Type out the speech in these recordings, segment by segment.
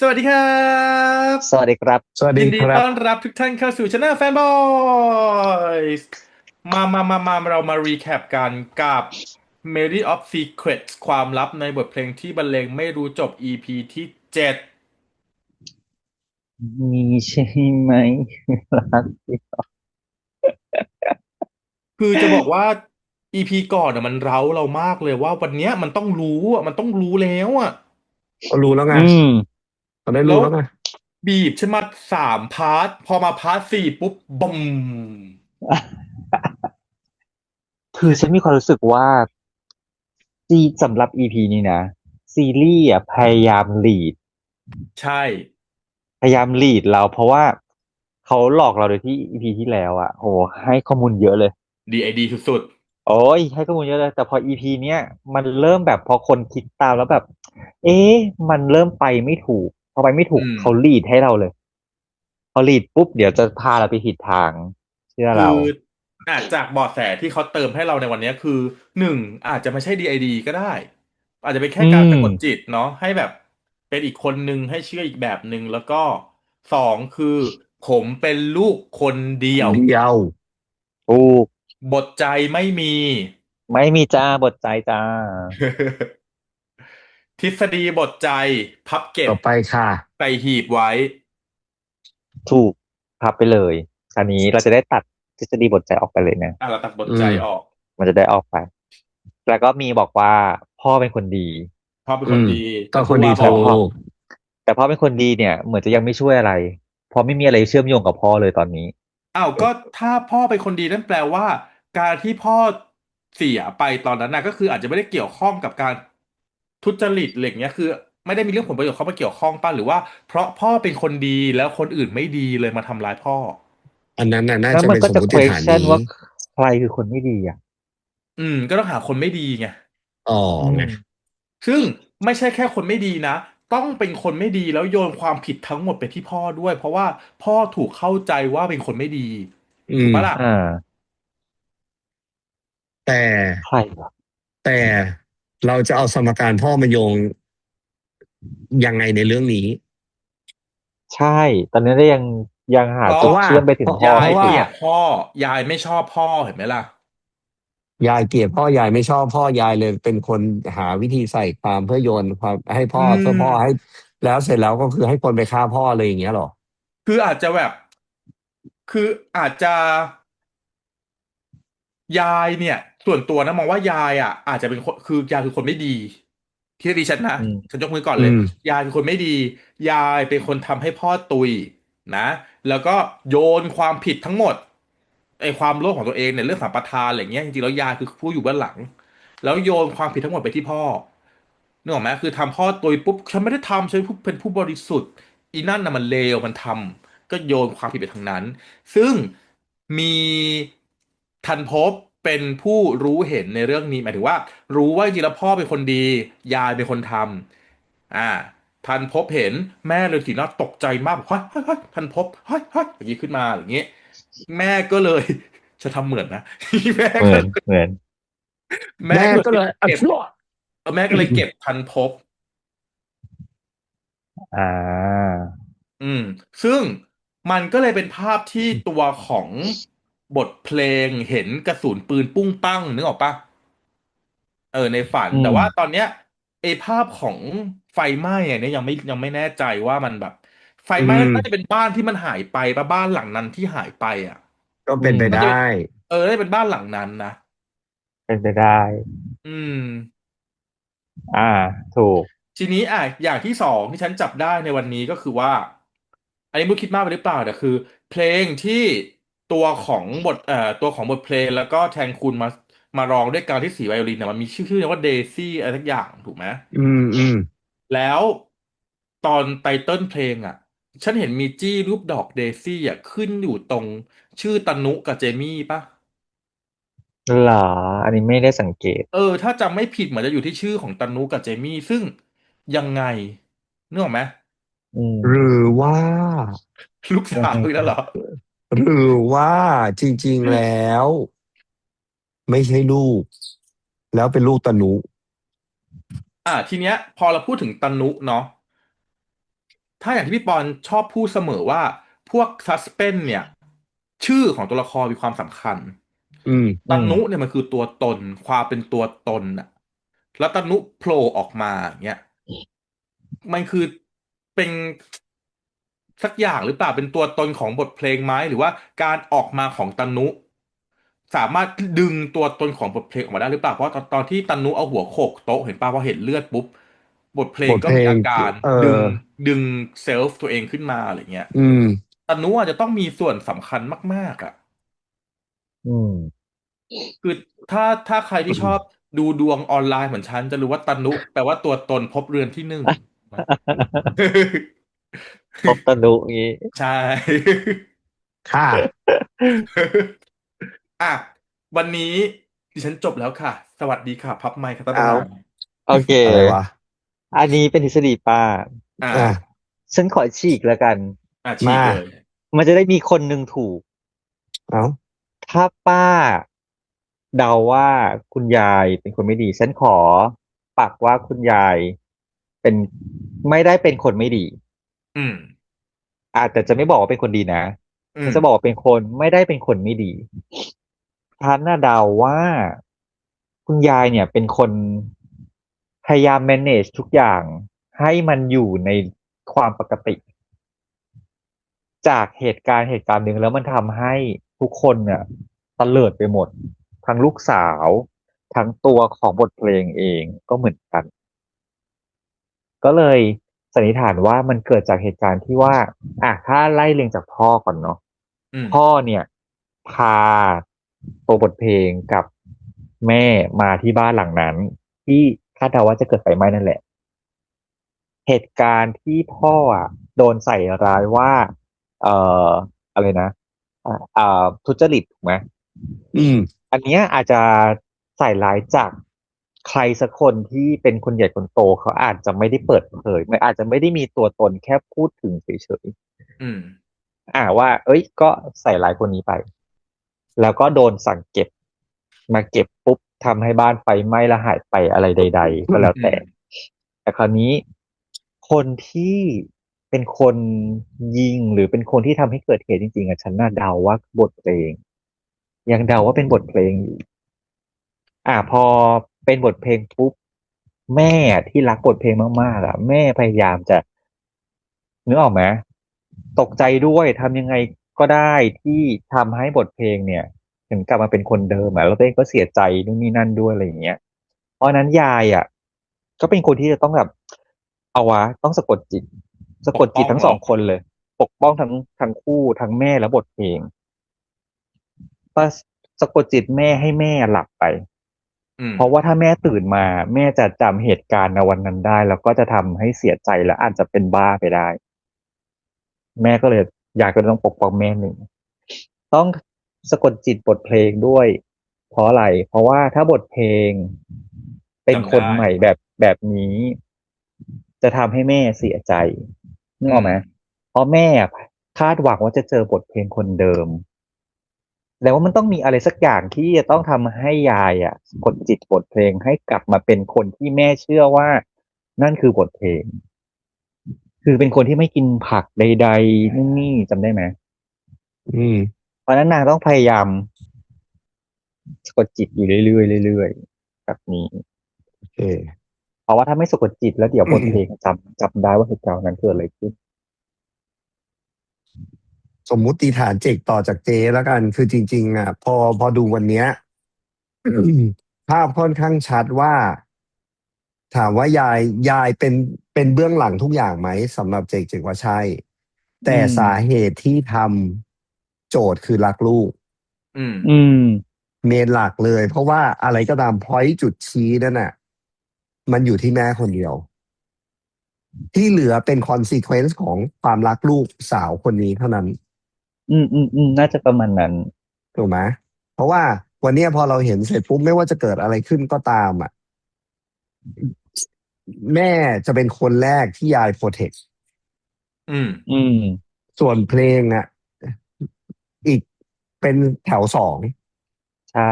สวัสดีครับสวัสดีครับสวัสยินดีดีครับต้อนรับทุกท่านเข้าสู่ช anel Fanboys มาเรามารีแคปกันกับ Melody of Secrets ความลับในบทเพลงที่บรรเลงไม่รู้จบ EP ที่7มีใช่ไหมรักที่คือจะบอกว่า EP ก่อนอ่ะมันเร้าเรามากเลยว่าวันเนี้ยมันต้องรู้อ่ะมันต้องรู้แล้วอ่ะก็รู้แล้วไงอืมเราได้แล้วรู้แล้วไงบีบฉันมา3 พาร์ทพอมาพาร์ท 4ปุ๊บบึมคือฉันมีความรู้สึกว่าสำหรับอีพีนี้นะซีรีส์อ่ะใช่พยายามลีดเราเพราะว่าเขาหลอกเราโดยที่อีพีที่แล้วอ่ะโหให้ข้อมูลเยอะเลยดีสุดโอ้ยให้ข้อมูลเยอะเลยแต่พออีพีเนี้ยมันเริ่มแบบพอคนคิดตามแล้วแบบเอ๊ะมันเริ่มไปไม่ถูกพอไปไม่ถูๆกเขาลีดให้เราเลยพอลีดปุ๊บเดี๋ยวจะพาเราไปผิดทางเชื่อคือเราอาจจากเบาะแสที่เขาเติมให้เราในวันนี้คือหนึ่งอาจจะไม่ใช่ DID ก็ได้อาจจะเป็นแค่อืการมสะกดจิตเนาะให้แบบเป็นอีกคนนึงให้เชื่ออีกแบบหนึ่งแล้วก็สองคือผมเป็นลูกคนเดียวคนเดียวถูก บทใจไม่มี ไม่มีจ้าบทใจจ้า ทฤษฎีบทใจพับเก็บต่อไปค่ะใส่หีบไว้ถูกพับไปเลยคราวนี้เราจะได้ตัดทฤษฎีบทใจออกไปเลยนะเราตัดบทอืใจมออกมันจะได้ออกไปแล้วก็มีบอกว่าพ่อเป็นคนดีพ่อเป็นอืมคนดีแต่ผู้ก็คนดีถูว่าบอก แต่พ่อกแต่พ่อเป็นคนดีเนี่ยเหมือนจะยังไม่ช่วยอะไรเพราะไม่มีอะไรเชื่อมโยงกับพ่อเลยตอนนี้อ้าวก็ถ้าพ่อเป็นคนดีนั่นแปลว่าการที่พ่อเสียไปตอนนั้นนะก็คืออาจจะไม่ได้เกี่ยวข้องกับการทุจริตอะไรอย่างเงี้ยคือไม่ได้มีเรื่องผลประโยชน์เข้ามาเกี่ยวข้องป่ะหรือว่าเพราะพ่อเป็นคนดีแล้วคนอื่นไม่ดีเลยมาทำร้ายพ่ออันนั้นน่ะน่าแล้วมันก็จะ จะเป็นสมมติฐาน question นี้ว่าใครคือคนไม่ดีอ่ะก็ต้องหาคนไม่ดีไงอ๋ออืไงมซึ่งไม่ใช่แค่คนไม่ดีนะต้องเป็นคนไม่ดีแล้วโยนความผิดทั้งหมดไปที่พ่อด้วยเพราะว่าพ่อถูกเข้าใจว่าเป็นคนไม่ดีอืมถูกปะล่ะอ่าแต่ใครวะแต่เราจะเอาสมการพ่อมาโยงยังไงในเรื่องนี้ใช่ตอนนี้ได้ยังหาเพราะจุดเพราะว่าเชื่อมไปถึงพ่อยายเกไม่ถูกลียดพ่อยายไม่ชอบพ่อเห็นไหมล่ะ ยายเกลียดพ่อยายไม่ชอบพ่อยายเลยเป็นคนหาวิธีใส่ความเพื่อโยนความให้พ่อือเพื่อพ่อให้มแล้วเสร็จแล้วก็คือให้คนไปฆ่าพ่อเลยอย่างเงี้ยเหรอคืออาจจะแบบคืออาจจะยายเนี่ยส่วนตัวนะมองว่ายายอ่ะอาจจะเป็นคนคือยายคือคนไม่ดีที่ดิฉันนะอืมฉันยกมือก่อนเลยอืมยายคือคนไม่ดียายเป็นคนทำให้พ่อตุยนะแล้วก็โยนความผิดทั้งหมดไอ้ความโลภของตัวเองเนี่ยเรื่องสัมปทานอะไรเงี้ยจริงๆแล้วยายคือผู้อยู่เบื้องหลังแล้วโยนความผิดทั้งหมดไปที่พ่อนึกออกไหมคือทำพ่อตุยปุ๊บฉันไม่ได้ทำฉันเป็นผู้บริสุทธิ์อีนั่นน่ะมันเลวมันทำ ก็โยนความผิดไปทางนั้น ซึ่งมีทันภพเป็นผู้รู้เห็นในเรื่องนี้หมายถึงว่ารู้ว่าจริงๆแล้วพ่อเป็นคนดียายเป็นคนทำทันภพเห็นแม่เลยสีหน้าตกใจมากบอกเฮ้ยทันภพเฮ้ยอย่างนี้ขึ้นมาอย่างนี้แม่ก็เลยจะทำเหมือนนะแม่เหมือนก็เลยเหมือนแม่แม่ก็เลยก็เลยอัเก็บพลอแม่ก็เลยเก็บทันภพ อ่าอืมซึ่งมันก็เลยเป็นภาพที่ตัวของบทเพลงเห็นกระสุนปืนปุ้งปั้งนึกออกปะในฝันอืมแต่ว่าตอนเนี้ยไอ้ภาพของไฟไหม้อันเนี้ยยังไม่แน่ใจว่ามันแบบไฟอืไหม้น่าจะมเป็นบ้านที่มันหายไปปะบ้านหลังนั้นที่หายไปอ่ะก็อืมเป็นไปได้มันจะเป็นน่าจะเป็นบ้านหลังนั้นนะเป็นไปได้อืม อ่าถูกทีนี้อย่างที่สองที่ฉันจับได้ในวันนี้ก็คือว่าอันนี้ไม่คิดมากไปหรือเปล่าแต่คือเพลงที่ตัวของบทเพลงแล้วก็แทนคุณมาร้องด้วยการที่สีไวโอลินเนี่ยมันมีชื่อว่าเดซี่อะไรสักอย่างถูกไหมอืมอืมแล้วตอนไตเติ้ลเพลงอ่ะฉันเห็นมีจี้รูปดอกเดซี่อ่ะขึ้นอยู่ตรงชื่อตานุกับเจมี่ป่ะเหรออันนี้ไม่ได้สังเกตถ้าจำไม่ผิดเหมือนจะอยู่ที่ชื่อของตานุกับเจมี่ซึ่งยังไงนึกออกไหม อืมหรือว่า ลูกสาวยังไงอีกแล้วเหรอหรือว่าจริงๆแล้วไม่ใช่ลูกแล้วเป็นลูกตะนุทีเนี้ยพอเราพูดถึงตนุเนาะ ถ้าอย่างที่พี่ปอนชอบพูดเสมอว่าพวกซัสเพนเนี่ยชื่อของตัวละครมีความสำคัญอืมตาอืมนุเนี่ยมันคือตัวตนความเป็นตัวตนน่ะแล้วตานุโผล่ออกมาอย่างเงี้ยมันคือเป็นสักอย่างหรือเปล่าเป็นตัวตนของบทเพลงไหมหรือว่าการออกมาของตานุสามารถดึงตัวตนของบทเพลงออกมาได้หรือเปล่าเพราะตอนที่ตานุเอาหัวโขกโต๊ะเห็นป่ะพอเห็นเลือดปุ๊บบทเพลงก็บทเพลงมีอาการเอดึงอดึงเซลฟ์ตัวเองขึ้นมาอะไรเงี้ยอืมตานุอาจจะต้องมีส่วนสำคัญมากๆอ่ะอืม คือถ้าใครที่ชอบดูดวงออนไลน์เหมือนฉันจะรู้ว่าตานุแปลว่าตัวตนภพเรือนที่หนึ่ง พบตนุอย่างงี้ ใช่ ค่ะ อ่ะวันนี้ดิฉันจบแล้วค่ะ สวัสดีค่ะพับไมค์ค่ะท่านประเอาธานโอเคอะไรวะอันนี้เป็นทฤษฎีป้าอ่าอ่ะฉันขอฉีกแล้วกันฉีกมาเลยมันจะได้มีคนหนึ่งถูกเอาถ้าป้าเดาว่าคุณยายเป็นคนไม่ดีฉันขอปักว่าคุณยายเป็นไม่ได้เป็นคนไม่ดีอืมอาจจะไม่บอกว่าเป็นคนดีนะอืมฉันจะบอกว่าเป็นคนไม่ได้เป็นคนไม่ดีฉันน่ะเดาว่าคุณยายเนี่ยเป็นคนพยายาม manage ทุกอย่างให้มันอยู่ในความปกติ จากเหตุการณ์หนึ่งแล้วมันทำให้ทุกคนเนี่ยตะเลิดไปหมดทั้งลูกสาวทั้งตัวของบทเพลงเองก็เหมือนกันก็เลยสันนิษฐานว่ามันเกิดจากเหตุการณ์ที่ว่าถ้าไล่เรียงจากพ่อก่อนเนาะอืมพ่อเนี่ยพาตัวบทเพลงกับแม่มาที่บ้านหลังนั้นที่คาดเดาว่าจะเกิดไฟไหม้นั่นแหละเหตุการณ์ที่พ่อโดนใส่ร้ายว่าเอ่ออะไรนะ ทุจริตถูกไหมอืมอันเนี้ยอาจจะใส่ร้ายจากใครสักคนที่เป็นคนใหญ่คนโตเขาอาจจะไม่ได้เปิดเผยไม่อาจจะไม่ได้มีตัวตนแค่พูดถึงเฉยอืมๆว่าเอ้ยก็ใส่ร้ายคนนี้ไปแล้วก็โดนสั่งเก็บมาเก็บปุ๊บทำให้บ้านไฟไหม้และหายไปอะไรใดๆก็แล้วอืมแต่แต่คราวนี้คนที่เป็นคนยิงหรือเป็นคนที่ทำให้เกิดเหตุจริงๆฉันน่าเดาว่าบทเพลง ยังเดาว่าเป็นบทเพลงอยู่พอเป็นบทเพลงปุ๊บแม่ที่รักบทเพลงมากๆแม่พยายามจะนึกออกไหมตกใจด้วยทำยังไงก็ได้ที่ทำให้บทเพลงเนี่ยถึงกลับมาเป็นคนเดิมแล้วตัวเองก็เสียใจนู่นนี่นั่นด้วยอะไรอย่างเงี้ยเพราะฉะนั้นยายก็เป็นคนที่จะต้องแบบเอาวะต้องสะกดจิตสะปกดจิตทั้งกป้องเหรอสองคนเลยปกป้องทั้งคู่ทั้งแม่และบทเพลง ก็สะกดจิตแม่ให้แม่หลับไปอืมเพราะว่าถ้าแม่ตื่นมาแม่จะจำเหตุการณ์ในวันนั้นได้แล้วก็จะทำให้เสียใจและอาจจะเป็นบ้าไปได้แม่ก็เลยอยากจะต้องปกป้องแม่หนึ่งต้องสะกดจิตบทเพลงด้วยเพราะอะไรเพราะว่าถ้าบทเพลงเป็นจำได้คนใหม่แบบนี้จะทำให้แม่เสียใจนึกออืมอกไหมเพราะแม่คาดหวังว่าจะเจอบทเพลงคนเดิม แต่ว่ามันต้องมีอะไรสักอย่างที่จะต้องทำให้ยายกดจิตบทเพลงให้กลับมาเป็นคนที่แม่เชื่อว่านั่นคือบทเพลงคือเป็นคนที่ไม่กินผักใดๆนู่นนี่จำได้ไหมอืมเพราะฉะนั้นนางต้องพยายามสะกดจิตอยู่เรื่อยๆเรื่อยๆแบบนี้โอเค เพราะว่าถ้าไม่สะกดจิตแล้วเดี๋ยวบทเพลงจำได้ว่าเหตุการณ์นั้นเกิดอะไรขึ้นสมมุติฐานเจกต่อจากเจแล้วกันคือจริงๆพอดูวันเนี้ยภาพค่อนข้างชัดว่าถามว่ายายเป็นเบื้องหลังทุกอย่างไหมสำหรับเจกว่าใช่อืแต่มสาเหตุที่ทำโจทย์คือรักลูกอืมอืมเมนหลักเลยเพราะว่าอะไรก็ตามพอยต์จุดชี้นั่นน่ะมันอยู่ที่แม่คนเดียวที่เหลือเป็นคอนซีเควนซ์ของความรักลูกสาวคนนี้เท่านั้น น่าจะประมาณนั้นถูกไหมเพราะว่าวันเนี้ยพอเราเห็นเสร็จปุ๊บไม่ว่าจะเกิดอะไรขึ้นก็ตามแม่จะเป็นคนแรกที่ยายโปรเทคอืมอืมส่วนเพลงอีกเป็นแถวสองใช่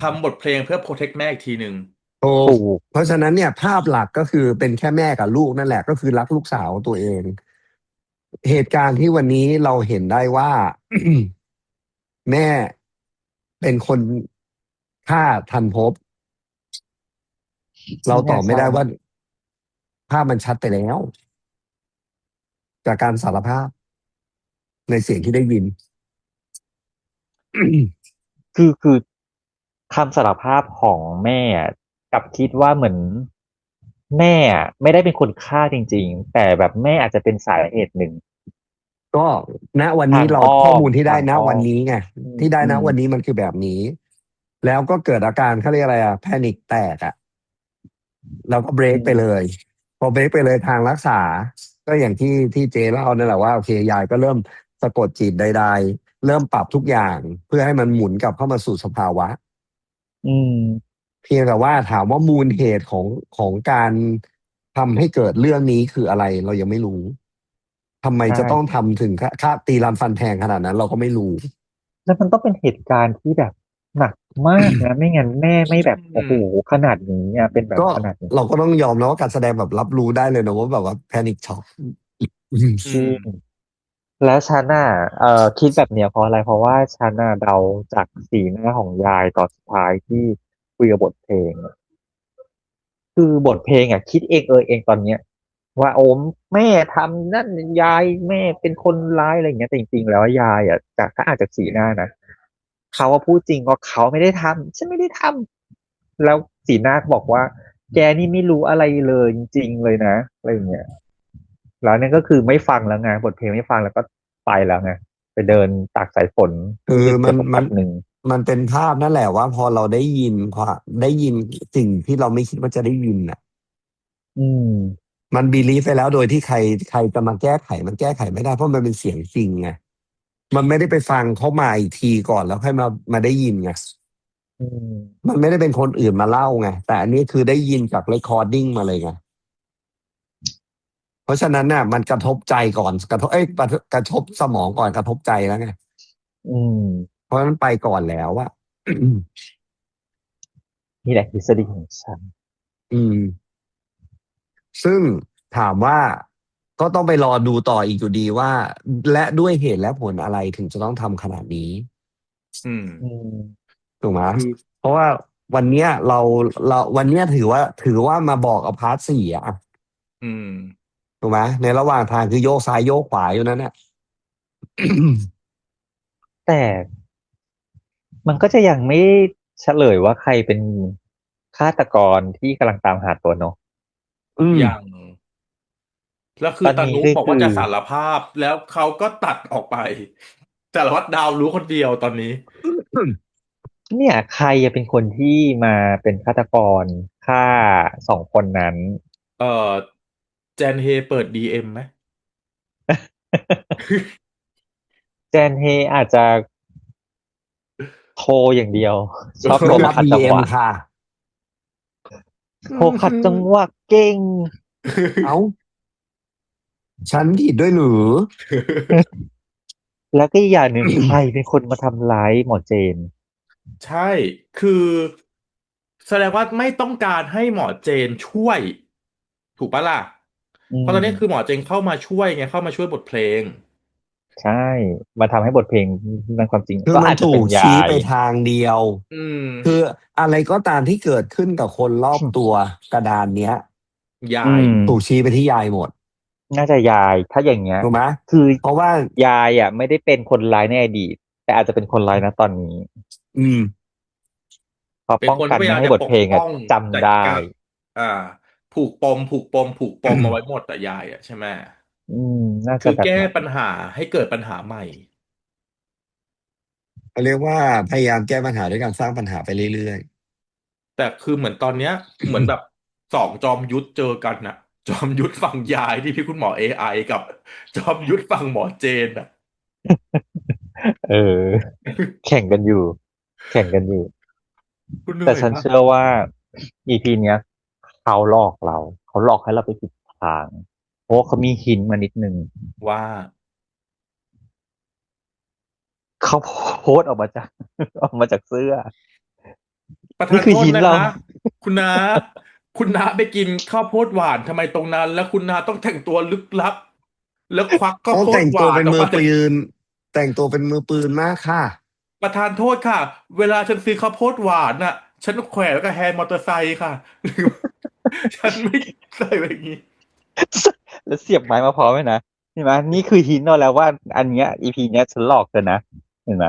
ทำบทเพลงเพื่อโปรเทคแม่อีกทีหนึ่งถูกถูกเพราะฉะนั้นเนี่ยภาพหลักก็คือเป็นแค่แม่กับลูกนั่นแหละก็คือรักลูกสาวตัวเอง เหตุการณ์ที่วันนี้เราเห็นได้ว่า แม่เป็นคนฆ่าทันภพเราตอบไม่ไม่น่าใช่ได้ว่าภาพมันชัดไปแล้วจากการสารภาพในเสียงที่ได้ยิน คือคำสารภาพของแม่อะกลับคิดว่าเหมือนแม่อะไม่ได้เป็นคนฆ่าจริงๆแต่แบบแม่อาจจะเป็นสาเหตุหนึ่งก็ณวันทานี้เรางอ้อมข้อมูลที่ได้ณทางอ้อมวันนี้ไงอืมที่ได้อืมณวันนี้มันคือแบบนี้แล้วก็เกิดอาการเขาเรียกอะไรอะแพนิคแตกอะแล้วก็เบรอืกไปเลมยพอเบรกไปเลยทางรักษาก็อย่างที่เจเล่านั่นแหละว่าโอเคยายก็เริ่มสะกดจิตใดๆเริ่มปรับทุกอย่างเพื่อให้มันหมุนกลับเข้ามาสู่สภาวะ อืมเพียงแต่ว่าถามว่ามูลเหตุของการทำให้เกิดเรื่องนี้คืออะไรเรายังไม่รู้ทำไมใช่จะต้องทำถึงค่าตีรันฟันแทงขนาดนั้นเราก็ไม่รู้ แล้วมันต้องเป็นเหตุการณ์ที่แบบหนักมากนะไม่งั้นแม่ไม่แบบอืโอ้โหมขนาดนี้อ่ะเป็นแบบก็ขนาดนี้เราก็ต้องยอมนะว่าการแสดงแบบรับรู้ได้เลยนะว่าแบบว่าแพนิคช็อก อืจริมง แล้วฉันน่ะคิดแบบเนี้ยเพราะอะไรเพราะว่าฉันน่ะเดาจากสีหน้าของยายตอนสุดท้ายที่คุยกับบทเพลงอะคือบทเพลงอ่ะคิดเองเองตอนเนี้ยว่าโอมแม่ทำนั่นยายแม่เป็นคนร้ายอะไรอย่างเงี้ยแต่จริงๆแล้วยายอ่ะจากถ้าอาจจะสีหน้านะเขาว่าพูดจริงว่าเขาไม่ได้ทำฉันไม่ได้ทำแล้วสีหน้าเขาบอกว่าแกนี่ไม่รู้อะไรเลยจริงๆเลยนะอะไรอย่างเงี้ย แล้วนั่นก็คือไม่ฟังแล้วไงบทเพลงไม่ฟังแล้วก็ไปแล้วไงไปเดินตากสายฝนคือหยุดมันไปสักแป๊บหนึ่งมันเป็นภาพนั่นแหละว่าพอเราได้ยินได้ยินสิ่งที่เราไม่คิดว่าจะได้ยินน่ะอืมมันบีลีฟไปแล้วโดยที่ใครจะมาแก้ไขมันแก้ไขไม่ได้เพราะมันเป็นเสียงจริงไงมันไม่ได้ไปฟังเขามาอีกทีก่อนแล้วค่อยมาได้ยินไง อืมมันไม่ได้เป็นคนอื่นมาเล่าไงแต่อันนี้คือได้ยินจากเรคคอร์ดิ้งมาเลยไงเพราะฉะนั้นน่ะมันกระทบใจก่อนกระทบกระทบสมองก่อนกระทบใจแล้วไงอืมเพราะฉะนั้นไปก่อนแล้วอะ นี่แหละทฤษฎีของฉันอืมซึ่งถามว่าก็ต้องไปรอดูต่ออีกอยู่ดีว่าและด้วยเหตุและผลอะไรถึงจะต้องทำขนาดนี้อืมอืมถูกไหมคือเพราะว่าวันเนี้ยเราวันเนี้ยถือว่ามาบอกเอาพาร์ทสี่อะอืมถูกไหมในระหว่างทางคือโยกซ้ายโยกขวาอยู่นั้นน่ะ แต่มันก็จะยังไม่เฉลยว่าใครเป็นฆาตกรที่กำลังตามหาตัวเนอะอืม อย่างแล้วคือตอนนี้ตานุบอกก็คือว่าจะสารภาพแล้วเขาก็ตัดออกไปสารวัตรดาวรู้คนเดียวตอนนี้เนี่ยใครจะเป็นคนที่มาเป็นฆาตกรฆ่าสองคนนั้น เออแจนเฮเปิดดีเอ็มไหม แจนเฮอาจจะโทรอย่างเดียวชอบโทร ไม่มารับบีเอ็ขัดจังหวะมค่ะ โทรขัดจังหวะเก่ง เอ้าฉันผิดด้วยหรือ แล้วก็อีกอย่างหนึ่งใครเป็นคนมาทำร้ายหมอเจนใช่คือแสดงว่าไม่ต้องการให้หมอเจนช่วยถูกปะล่ะอืเพราะตอนนี้คือหมอมเจนเข้ามาช่วยไงเข้ามาช่วยบทเพลงใช่มาทำให้บทเพลงนั้นความจริงคือก็อาจจะเป็นมันถูกยายชี้ไปทางเดียว อืมคืออะไรก็ตามที่เกิดขึ้นกับคนรอบตัวกระดานเนี้ยอืยายมถูกชี้ไปที่ยายหมดน่าจะยายถ้าอย่างเงี้ยถูกไหมคือเพราะว่ายายอ่ะไม่ได้เป็นคนร้ายในอดีตแต่อาจจะเป็นคนร้ายนะตอนนี้อืมเพราะเป็นป้องกันไม่ให้คนที่พยายามจะบทเพลงอ่ะปกป้องจำได้อ่าผูกปมเอาไว้หมดแต่ยายอ่ะใช่ไหมอืมน่าจะคือแก้แบบนั้นปัญหาให้เกิดปัญหาใหม่เขาเรียกว่าพยายามแก้ปัญหาด้วยการสร้างปัญหาไปเรื่อยแต่คือเหมือนตอนเนี้ยเหมือนแบบสองจอมยุทธเจอกันน่ะจอมยุทธฝั่งยายที่พี่คุณหมอAIกับจอมยุทธฝั่งหมอเจนอ่ะ เออแข่งกันอยู่แข่งกันอยู่ คุณเหแต่ฉันนื่อยปะเชื่อว่า EP เนี้ยเขาหลอกเราเขาหลอกให้เราไปผิดทางเพราะว่าเขามีหินมานิดนึงว่าเขาโพสต์ออกมาจากออกมาจากเสื้อนี่ประธานโทคือหินเรา ษนะคะคุณนาคุณนาไปกินข้าวโพดหวานทำไมตรงนั้นแล้วคุณนาต้องแต่งตัวลึกลับ แล้วควักข้าวโอ้โพดแต่งตัวหวานเป็นมือปืออกมาจากนแต่งตัวเป็นมือปืนมากค่ะประธานโทษค่ะเวลาฉันซื้อข้าวโพดหวานน่ะฉันแขวนแล้วก็แฮนด์มอเตอร์ไซค์ค่ะหรือฉันไม่ใส่แบบนี้ แล้วเสียบไม้มาพร้อมไหมนะเห็นไหมนี่คือหินเราแล้วว่าอันเนี้ยอีพีเนี้ยฉันหลอกเธอนะเห็นไหม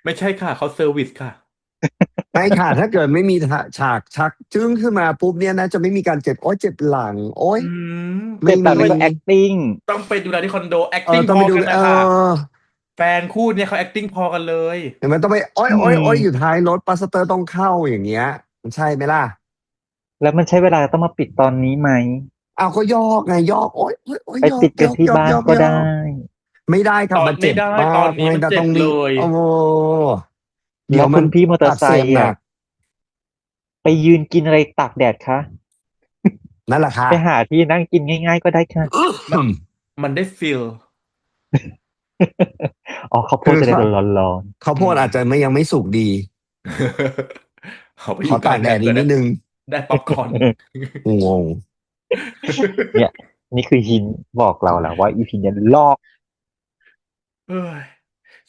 ไม่ใช่ค่ะเขาเซอร์วิสค่ะไม่ค่ะถ้าเกิดไม่มีฉากชักจึ้งขึ้นมาปุ๊บเนี่ยนะจะไม่มีการเจ็บโอ้ยเจ็บหลังโอ้ยอืมไม่มีเจ็บแบบนั้นก็ acting ต้องไปดูแลที่คอนโด acting พอต้องไปดูกันนะคะแฟนคู่เนี่ยเขา acting พอกันเลยเห็นไหมต้องไปโอ้ยอืโอ้ยโอ้ยอยู่มท้ายรถปัสเตอร์ต้องเข้าอย่างเงี้ยมันใช่ไหมล่ะแล้วมันใช้เวลาต้องมาปิดตอนนี้ไหมเอาก็ยอกไงยอกโอ้ยโอ้ยโอ้ยไปยอกปิดกันที่ยอกยอกบ้านก็ได้ยอกยอกไม่ได้ตค่ะมันเจ็บอนไม่ได้มาตอนนี้กไม่มันเจ็บเลได้ต้องมียโอ้โหเดี๋แล้วคุยวมันณพี่มอเตออักร์ไซค์อ่ะเสบหนักไปยืนกินอะไรตากแดดคะนั่นแหละค่ะ ไปหาที่นั่งกินง่ายๆก็ได้ค่ะ มันมันได้ฟีล อ๋อข้าวโพดจะได้คือเขาร้อน ข้าวอืโพดอาจจะม ไม่ยังไม่สุกดี เขาไปขอยู่กลางอตากแดดแดดเผื่อได้อีกนิดนึงได้ป๊อปคอร์น งง เนี่ยนี่คือหินบอกเราแล้วว่าอีพีเนี้ยลอกเอ้ย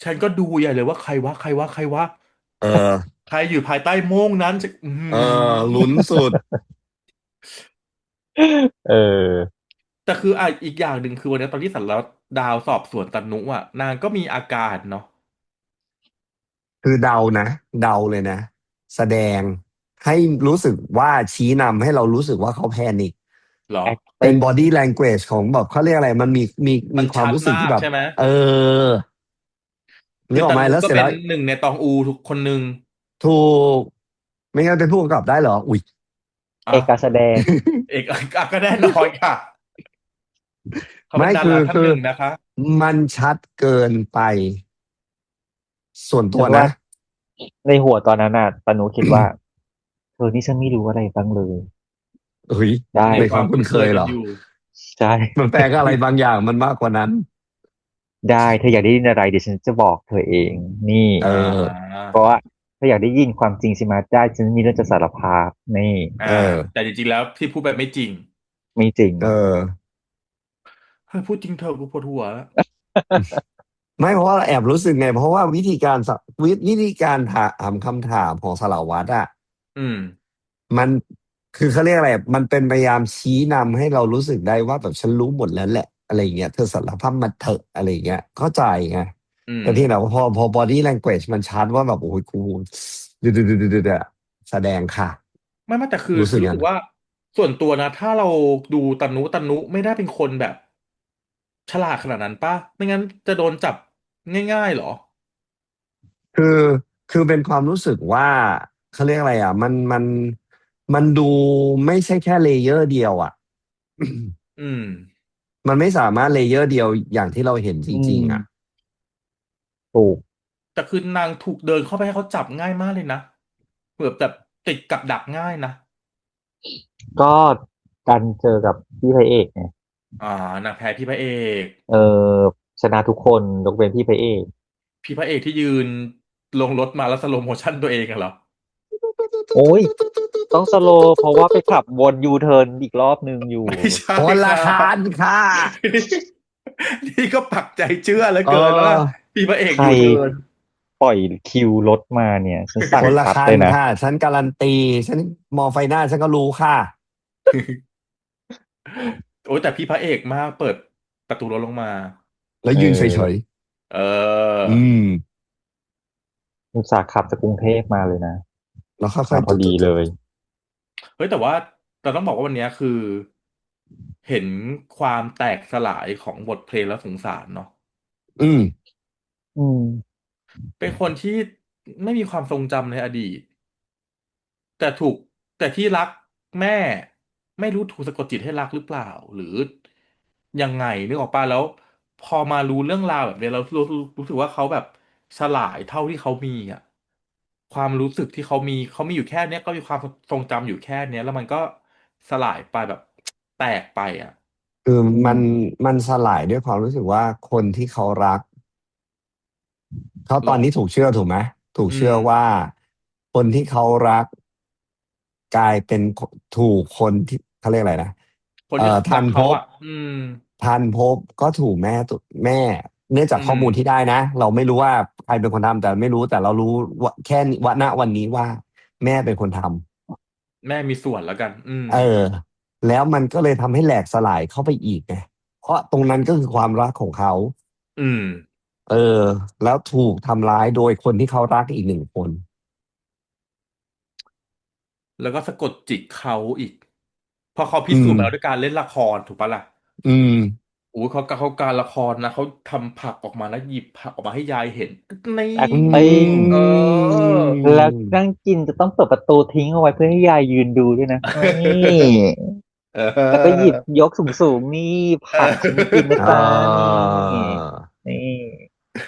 ฉันก็ดูใหญ่เลยว่าใครวะใครวะใครวะเออใครอยู่ภายใต้โม่งนั้นจะเออลุ้นสุดเออแต่คืออ่ะอีกอย่างหนึ่งคือวันนี้ตอนที่สันแล้วดาวสอบสวนตนุอ่ะนางก็มีอาการเนาะคือเดานะเดาเลยนะแสดงให้รู้สึกว่าชี้นำให้เรารู้สึกว่าเขาแพนิคเหรอ เป็น acting body language ของแบบเขาเรียกอะไรมันมีมันความรู้สึชัดมากที่แบบกใช่ไหมเออนึกออกไหมคือตนุก็เป็นแล้วเสร็จแล้วหนึ่งในตองอูทุกคนหนึ่งถูกไม่งั้นเป็นผู้กำกับได้เหรออุ๊ย อ่ะเอกการแสดง เอกอ่ะก็แน่นอนค่ะเขาเป็ไม่นดาราท่านหนึ่งนะคะมันชัดเกินไปส่วนตัฉันว่าวนะ ในหัวตอนนั้นน่ะตานุคิดว่า เธอนี่ฉันไม่รู้อะไรบ้างเลยเฮ้ยได้มีในความคุ้นเคความคุ้นเคยเหรอยกันอยู่ใช่มันแปลก็อะไรบางอย่างมันมากกว่านั้นได้เธออยากได้ยินอะไรเดี๋ยวฉันจะบอกเธอเองนี่เออ่อาเพราะว่าเธออยากได้ยินความจริงใช่ไหมได้ฉันมีเรื่องจะสารภาพนี่อ่าเออแต่จริงๆแล้วที่พูดไปไม่จริงไม่จริง เออ เฮ้ยพูดจริงเถอะกูปวดหัวแล้วไม่เพราะว่าแอบรู้สึกไงเพราะว่าวิธีการถามคำถามของสารวัตรอ่ะอืมมันคือเขาเรียกอะไรมันเป็นพยายามชี้นำให้เรารู้สึกได้ว่าแบบฉันรู้หมดแล้วแหละอะไรเงี้ยเธอสารภาพมาเถอะอะไรเงี้ยเข้าใจไงอืมแต่ที่ไหนว่าพอ body language มันชัดว่าแบบโอ้ยกูดูแสดงค่ะไม่แต่คือรู้สึกงั้น คือรู้สึกว่าส่วนตัวนะถ้าเราดูตนุไม่ได้เป็นคนแบบฉลาดขนาดนั้นป่ะไม่งั้นจะโดนจับง่ายๆเหรอคือคือเป็นความรู้สึกว่าเขาเรียกอะไรอ่ะมันดูไม่ใช่แค่เลเยอร์เดียวอ่ะ อืมมันไม่สามารถเลเยอร์เดียวอย่างที่เราเห็นจอืริงๆอ่ะมถูกแต่คือนางถูกเดินเข้าไปให้เขาจับง่ายมากเลยนะแบบติดกับดักง่ายนะก็การเจอกับพี่พระเอกไงอ่านางแพ้พี่พระเอกเออชนะทุกคนยกเว้นพี่พระเอกพี่พระเอกที่ยืนลงรถมาแล้วสโลโมชั่นตัวเองอะเหรอ โอ้ยต้องสโลว์เพราะว่าไปขับวนยูเทิร์นอีกรอบนึงอยู่ไม่ใช่คนละค่ะคันค่ะนี่ก็ปักใจเชื่อเหลือเเกินว่าออพี่พระเอกใครยูเทิร์น ปล่อยคิวรถมาเนี่ยฉันสั่งคนละคัดเลยนะคันค่ะฉันการันตีฉันมองไฟหน้าฉันก็รู้ค่ะ โอ้ยแต่พี่พระเอกมากเปิดประตูรถลงมาแล้วเอยืนเฉยอเออๆอุตส่าห์ขับจากกรุงเทพมาเลยนะแล้วค่อยๆมาพอดีเลยเฮ้ยแต่ว่าเราต้องบอกว่าวันเนี้ยคือเห็นความแตกสลายของบทเพลงแล้วสงสารเนาะอืมอืมเป็นคนที่ไม่มีความทรงจำในอดีตแต่ถูกแต่ที่รักแม่ไม่รู้ถูกสะกดจิตให้รักหรือเปล่าหรือยังไงนึกออกป่ะแล้วพอมารู้เรื่องราวแบบเนี้ยเรารู้สึกว่าเขาแบบสลายเท่าที่เขามีอ่ะความรู้สึกที่เขามีอยู่แค่เนี้ยก็มีความทรงจำอยู่แค่เนี้ยแล้วมันก็สลายไปแบบแตกไปอ่ะคืออืมันมมันสลายด้วยความรู้สึกว่าคนที่เขารัก เขาหรอตอนนี้ถูกเชื่อถูกไหมถูกอืมเชื่อว่าคนที่เขารักกลายเป็นถูกคนที่เขาเรียกอะไรนะคนที่เขาแบบทันพบเขาอ่ะอืม ทันพบก็ถูกแม่ เนื่องจากข้อมูลที่ได้นะ เราไม่รู้ว่าใครเป็นคนทำแต่ไม่รู้แต่เรารู้ว่าแค่ว่าณวันนี้ว่าแม่เป็นคนทำแม่มีส่วนแล้วกันเออแล้วมันก็เลยทำให้แหลกสลายเข้าไปอีกไงเพราะตรงนั้นก็คือความรักของเขาอืมเออแล้วถูกทำร้ายโดยคนที่เขารักอีกหนึ่งคน แล้วก็สะกดจิตเขาอีกเพราะเขาพิอืมสูจน์มาแล้วด้วยการเล่นละครถูกปะล่ะอืมโอ้ยเขาการละครนะเขาทำผักออกมานะหยิบผักออกมาให้ยายเห็นนี่แอคอืติ้งเออแล้วนั่งกินจะต้องเปิดประตูทิ้งเอาไว้เพื่อให้ยายยืนดูด้วยนะนี่เอแล้วก็หยิบอยกสูงๆนี่เอผักฉันกินนะอ่จ๊ะนี่านี่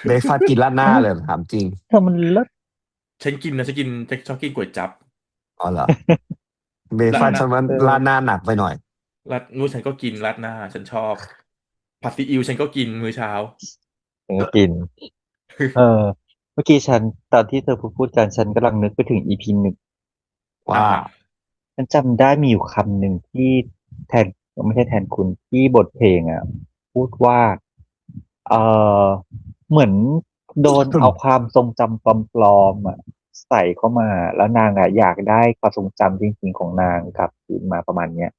เบรกฟาสต์กินราดหน้าเอ้าเลยเหรอถามจริงเธอมันเลิศ ฉันกินนะฉันกินฉันชอบกินก๋วยจั๊บอ๋อเหรอเบรกราดหน้าฟาสต์ฉันว่าเอราดหน้าอหนักไปหน่อยราดนู้นฉันก็กินราดหน้าฉันชอบผัดซีอิ๊วฉันก็กินมื้อเช้า ฉันก็กินเออเมื่อกี้ฉันตอนที่เธอพูดกันฉันกำลังนึกไปถึงอีพีหนึ่ง อ่าว่าฮะฉันจำได้มีอยู่คำหนึ่งที่แทนไม่ใช่แทนคุณที่บทเพลงอ่ะพูดว่าเออเหมือนโดนเอาความทรงจำปลอมๆอ่ะใส่เข้ามาแล้วนางอ่ะอยากได้ความทรงจำจริงๆของนางกลับคืนมาประมาณเนี้ย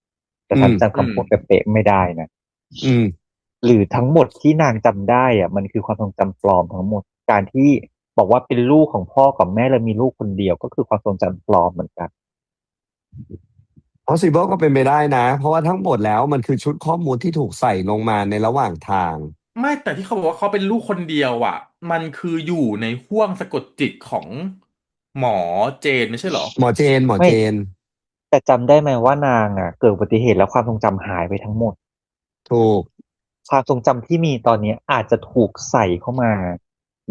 แต่อืมฉันจำอืมคำพูดเป๊ะๆไม่ได้นะอืมหรือทั้งหมดที่นางจำได้อ่ะมันคือความทรงจำปลอมทั้งหมดการที่บอกว่าเป็นลูกของพ่อกับแม่แล้วมีลูกคนเดียวก็คือความทรงจำปลอมเหมือนกัน possible ก็เป็นไปได้นะเพราะว่าทั้งหมดแล้วมันคือชุดข้อมูลที่ถูกใส่ลงมาในระหว่างทางไม่แต่ที่เขาบอกว่าเขาเป็นลูกคนเดียวอ่ะมันคืออยู่ในห้วงสะกดจิตของหมอเจนไม่ใช่เหรอไม่หมอเจนแต่จำได้ไหมว่านางอ่ะเกิดอุบัติเหตุแล้วความทรงจำหายไปทั้งหมดถูกความทรงจำที่มีตอนนี้อาจจะถูกใส่เข้ามา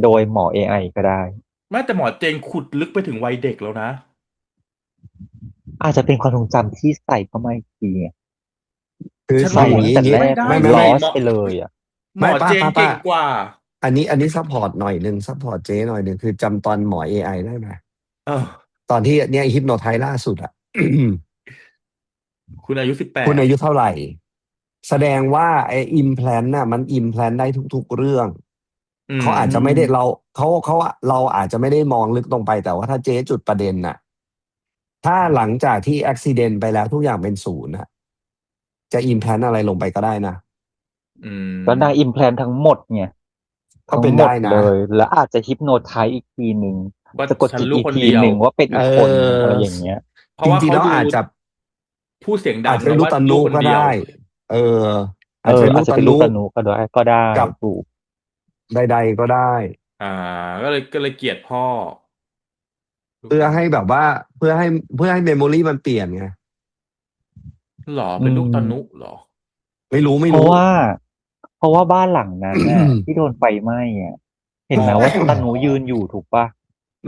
โดยหมอ AI ก็ได้ไม่แต่หมอเจนขุดลึกไปถึงวัยเด็กแล้วนะอาจจะเป็นความทรงจำที่ใส่เข้ามาอีกทีไงคือใส่ฉันว่าหมออย่างนี้ตั้งแต่แรกไม่มัน สิห lost มอไปเลยอ่ะหมอเจนป้าเก่งกว่าอันนี้ซัพพอร์ตหน่อยหนึ่งซัพพอร์ตเจ๊หน่อยหนึ่งคือจำตอนหมอ AI ได้ไหมเออตอนที่เนี่ยฮิปโนไทล่าสุดอะ คุณอายุคุณ18อายุเท่าไหร่แสดงว่าไอ้อิมแพลนน่ะมันอิมแพลนได้ทุกๆเรื่องอืมเขาอาจอืจะไม่ได้เรามเขาเราอาจจะไม่ได้มองลึกตรงไปแต่ว่าถ้าเจ๊จุดประเด็นน่ะถ้าหลังจากที่อุบิเหตุไปแล้วทุกอย่างเป็นศูนย์น่ะจะอิมแพลนอะไรลงไปก็ได้นะอืแล้วนางอิมมแพลนทั้งหมดไงก็ทั้งหมดเป็นได้นะเลยแล้วอาจจะฮิปโนไทอีกทีหนึ่งว่าสะกดฉันลูกจิตอีกทีคนเดียวหนึ่งว่าเป็นเอีกคนอออะไรอย่างเงี้ยเพราะว่าจริงๆเขาดูแล้วอาจจะพูดเสียงดัอาจจะเป็นลูกงนะว่าลูตะนุก็ได้กคนเดียวเอออาจจะเป็นอาจจะลูกตะนุเป็นลูกตานุก็ได้กับถูก ใดๆก็ได้อ่าก็เลยเกลียดพ่อลูกเพื่อตานุให้แบบว่าเพื่อให้เมมโมรีมันเปลี่ยนไง หรออืเป็นลูกตานุมหรอ ไม่รู้ เพราะว่าเพราะว่าบ้านหลังนั้นน่ะที่โดนไฟไหม้อ่ะเห็อ๋อนไหมว่าตาหนูยืนอยู่ถูกปะ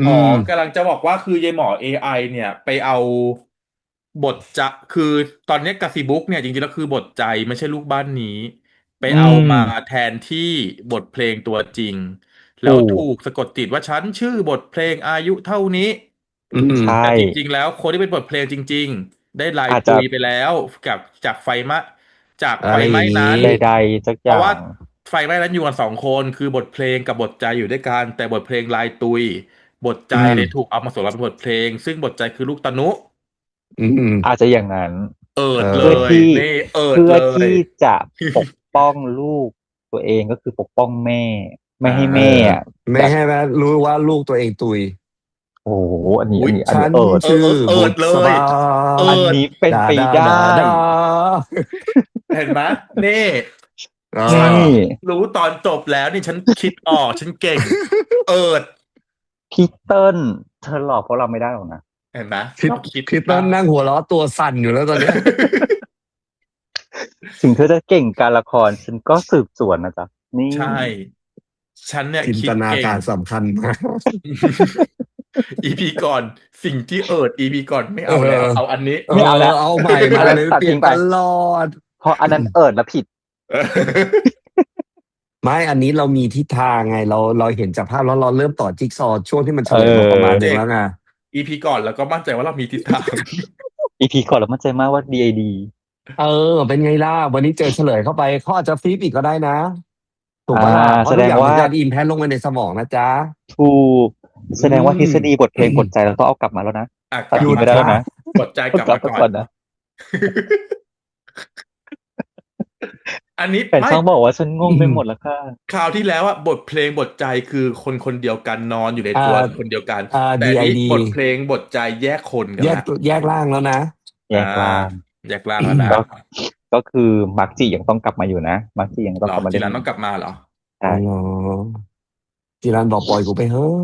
อือ๋อมกำลังจะบอกว่าคือยายหมอ AI เนี่ยไปเอาบทจะคือตอนนี้กาซิบุ๊กเนี่ยจริงๆแล้วคือบทใจไม่ใช่ลูกบ้านนี้ไปอืเอามมาแทนที่บทเพลงตัวจริงแล้วถูถูกกสะกดจิตว่าฉันชื่อบทเพลงอายุเท่านี้อืมใช่แต่จริงๆแล้วคนที่เป็นบทเพลงจริงๆได้ลายอาจจะตุยไปแล้วกับจากไฟไหม้จากไฟอะไรอไหม้ย่างนี้นั้น ใดๆสักเพราะว่าอย่างไฟไหม้นั้นอยู่กันสองคนคือบทเพลงกับบทใจอยู่ด้วยกันแต่บทเพลงลายตุยบทใจอืมเลยถูกเอามาสวมเป็นบทเพลงซึ่งบทใจคือลูกตะนุอืมอาจจะอย่างนั้นเอเลยเพื่อที่นี่เพื่เลย อที่จะปกป้องลูกตัวเองก็คือปกป้องแม่ไม่ให้เอแม่ออะแบบไม่ให้แม่รู้ว่าลูกตัวเองตุยโอ้โหอันนี้อุ๊ยอันฉันนี้ชื่อบุเลยษบาเอิอันดนี้เป็นดาไปดาได้ดาดาเห็นไหมนี่อ่า ฉันนี่รู้ตอนจบแล้วนี่ฉันคิดออกฉันเก่งเอิดพี่เติ้ลเธอหลอกพวกเราไม่ได้หรอกนะ เห็นไหมชพี่อบคิดพี่ต้ปะ นนั่งหัวเราะตัวสั่นอยู่แล้วตอนเนี้ย ถึงเธอจะเก่งการละครฉันก็สืบสวนนะจ๊ะนี่ใช่ฉันเนี่ยจินคิดเก่ง ตนาการสำคัญมาก EP ก่อนสิ่งที่เอิด EP ก่อนไม่เออเอาแล้วเอาอันนี้ เออไม่เอาแล้วเอาใหม่มาอันนั้นเลยเปลี่ยนตตัดทิ้งไปลอด เพราะอันนั้นเอิดและผิดไม่อันนี้เรามีทิศทางไงเราเห็นจากภาพแล้วเราเริ่มต่อจิ๊กซอว์ช่วงที่มันเฉเอลยมาประมาณหอนึ่งแล้วไง EP ก่อนแล้วก็มั่นใจว่าเรามีทิศทาง อีพีก่อนเรามั่นใจมากว่า DID เออเป็นไงล่ะวันนี้เจอเฉลยเข้าไปเขาอาจจะฟลิปอีกก็ได้นะถูกอ่าปะล่ะเพราะทุกอย่างมันแสดงว่าจะอิมแพลงลงไปในสมองนะจ๊ะถูกอืแสดงว่าทฤษม ฎีบทเพลงบทใจเราต้องเอากลับมาแล้วนะตัดหยุทิ้งดค่ะไปได้แล้วนะกดใจกลับต้องกลับมาก่อน มาก่อนนะ อันนี้แต่ไม่ช่างบอกว่าฉันงงอืมไปหมดแล้วค่ะคราวที่แล้วอะบทเพลงบทใจคือคนคนเดียวกันนอนอยู่ในอ่าตัวคนเดียวกันแต่อันนี้DID บทเพลงบทใจแยกคนกันละแยกร่างแล้วนะ แยอ่ากล่างแยกร่างแล้วนะก็ก็คือมักจียังต้องกลับมาอยู่นะมักจียังต้หรอองกลับมาเล่นจีรันต้องกลับมาเหรอ ใช่อ๋อเหรอจีรันบอกปล่อยกูไปเฮ้อะ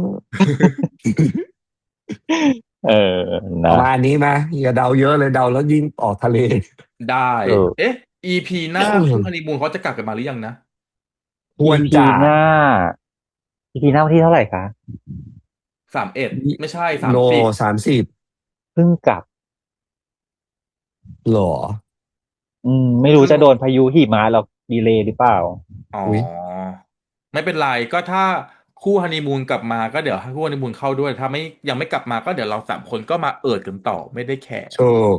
เออนะประมาณนี้ไหมอย่าเดาเยอะเลยเดาแล้วยิ่งออกทะเล ได้เออ เอ๊ะ EP หน้าคู่ฮันนีมูนเขาจะกลับกันมาหรือยังนะควร EP จะ หน้า EP หน้าวันที่เท่าไหร่คะ31ไม่ใช่โน3030เพิ่งกลับหรอไม่รู้ซึ่งจะโดนพายุหิมะเราดีเลย์หรือเปล่าอ๋ออุ้ยไม่เป็นไรก็ถ้าคู่ฮันนีมูนกลับมาก็เดี๋ยวให้คู่ฮันนีมูนเข้าด้วยถ้าไม่ยังไม่กลับมาก็เดี๋ยวเรา3 คนก็มาเอิดกันต่อไม่ได้แคร์โชค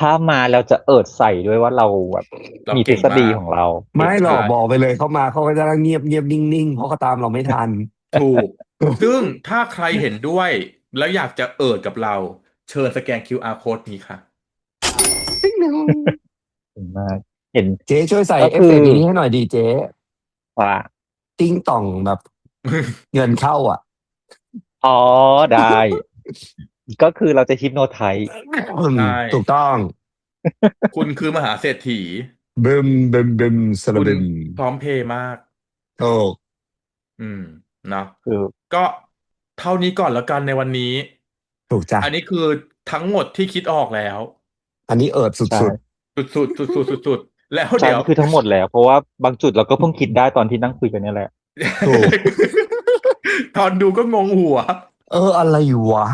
ถ้ามาเราจะใส่ด้วยว่าเราแบบเรามีทฤษเก่งมากฎีของเราไม่หรอใช่กบอกไปเลยเขามาเขาก็จะนั่งเงียบเงียบนิ่งๆเพราะเขาตามเราไม่ทัน ถูกซึ่งถ้าใครเห็นด้วยแล้วอยากจะเอิดกับเราเชิญสแกน QR code นี้ค่ะ ติ๊งหนึ่งเห็นมากเห็นเจ๊ช่วยใส่ก็คือเอฟเฟกต์นี้ให้หน่อยดีเจ๊ว่าติ้งต่องแบบเงินเข้าอ่ะ อ๋อได้ก็คือเราจะฮิปโนไทใช่ถูกต้องคุณคือมหาเศรษฐีบึมบึมบึมสคุณระบึมพร้อมเพย์มากถูกอืมเนาะคือก็เท่านี้ก่อนแล้วกันในวันนี้ถูกจ้ะอันนี้คือทั้งหมดที่คิดออกแล้วอันนี้เอิดใช่สุดสุดสุดสุดสุดสุดสุดๆแล้วใช่เดี๋ยว นี่คือทั้งหมดแล้วเพราะว่าบางจุดเราก็เพิ่งคิดได้ตอนที่นั่งคุยกันเนี่ยแหละ ๆถูก ตอนดูก็งงหัว อะไรวะ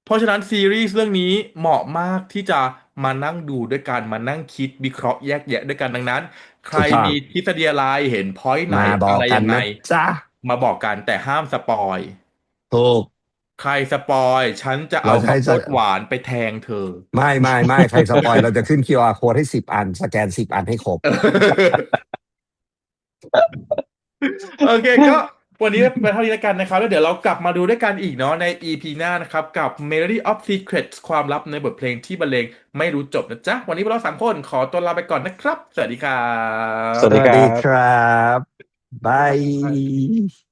เพราะฉะนั้นซีรีส์เรื่องนี้เหมาะมากที่จะมานั่งดูด้วยกันมานั่งคิดวิเคราะห์แยกแยะด้วยกันดังนั้นใครถูกต้องมีทฤษฎีอะไรเห็นพอยต์ไหนมาบอะไรยังไงอกกันนะจ๊ะมาบอกกันแต่ห้ามสปอยถูกใครสปอยฉันจะเราเอาจะให้สข้าวโพดหวานไปแทงเธอ ไม่ใครสปอยเราจะขึ้น QR code ให้10 อันสแกน10 อันให้ครบ โอเคก็วันนี้ไปเท่านี้แล้วกันนะครับแล้วเดี๋ยวเรากลับมาดูด้วยกันอีกเนาะใน EP หน้านะครับกับ Melody of Secrets ความลับในบทเพลงที่บรรเลงไม่รู้จบนะจ๊ะวันนี้พวกเรา3 คนขอตัวลาไปก่อนนะครับสวัสดีครัสวัสดีครับสวัสดีคบรับบาบ๊ายบายย